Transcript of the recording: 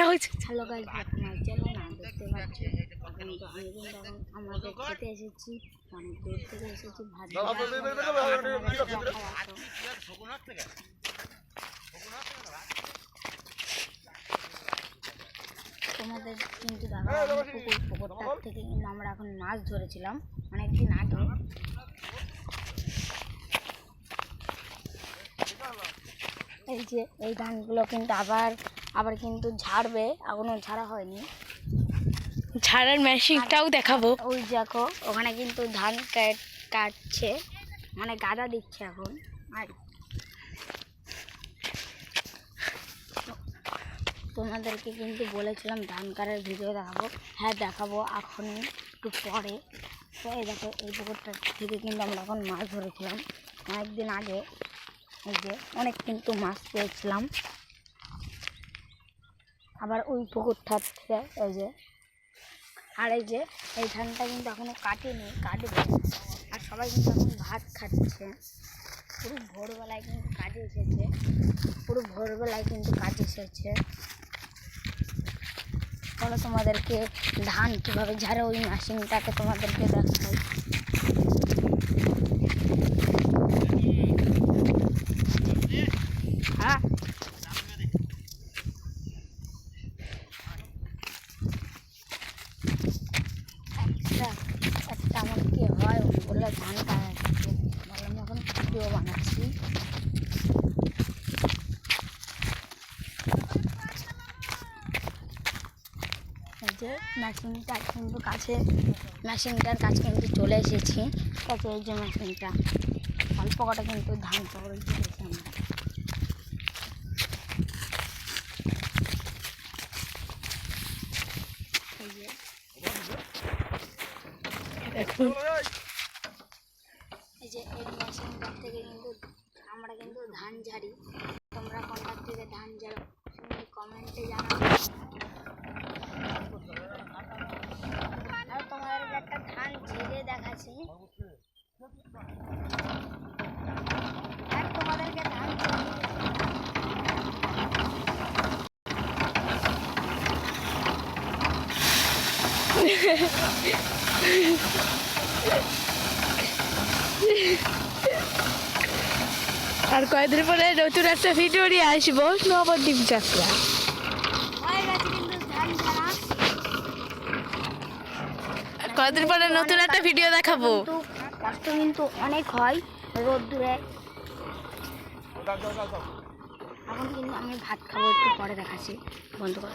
Hello guys, আপনার channel না দেখতে পাচ্ছি। কিন্তু আমি কিন্তু এখন আমাদের খেতে এসেছি, অনেক দূর থেকে এসেছি। ভাত তোমাদের কিন্তু দেখা পুকুরটার থেকে কিন্তু আমরা এখন মাছ ধরেছিলাম অনেকদিন আগে। এই যে এই ধানগুলো কিন্তু আবার কিন্তু ঝাড়বে, এখনো ঝাড়া হয়নি। ঝাড়ার মেশিনটাও দেখাবো। ওই দেখো ওখানে কিন্তু ধান কাটছে, মানে গাদা দিচ্ছে এখন। আর তোমাদেরকে কিন্তু বলেছিলাম ধান কাটার ভিডিও দেখাবো। হ্যাঁ দেখাবো, এখন একটু পরে। তো এই দেখো এই পুকুরটার থেকে কিন্তু আমরা এখন মাছ ধরেছিলাম অনেকদিন আগে। এই যে অনেক কিন্তু মাছ পেয়েছিলাম। আবার ওই পুকুরটার থেকে এই যে, আর এই যে এই ধানটা কিন্তু এখনও কাটেনি, কাটবে। আর সবাই কিন্তু এখন ভাত খাচ্ছে। পুরো ভোরবেলায় কিন্তু কাজে এসেছে, চলো তোমাদেরকে ধান কীভাবে ঝাড়ে ওই মেশিনটাকে তোমাদেরকে দেখাই। হ্যাঁ একটা আমার কি হয় বলে ধান কাটাচ্ছে বলে, আমি এখন ভিডিও বানাচ্ছি। এই যে মেশিনটার কাছে কিন্তু চলে এসেছি। তাতে এই যে মেশিনটা অল্প কটা কিন্তু ধান পকড়ে দিয়েছি আমরা। এই যে এই মেশিনটার থেকে কিন্তু আমরা কিন্তু ধান ঝাড়ি। তোমরা কোনটার থেকে ধান ঝাড়ো কমেন্টে জানাবে। আর তোমাদেরকে একটা ধান ঝেড়ে দেখাচ্ছি। আর তোমাদেরকে ধান আর কয়েকদিন পরে নতুন একটা ভিডিও নিয়ে আসবো, নবদ্বীপ যাত্রা। কয়েকদিন পরে নতুন একটা ভিডিও দেখাবো। কষ্ট কিন্তু অনেক হয় রোদ্দুরে। এখন কিন্তু আমি ভাত খাবো, একটু পরে দেখাচ্ছি। বন্ধ কর।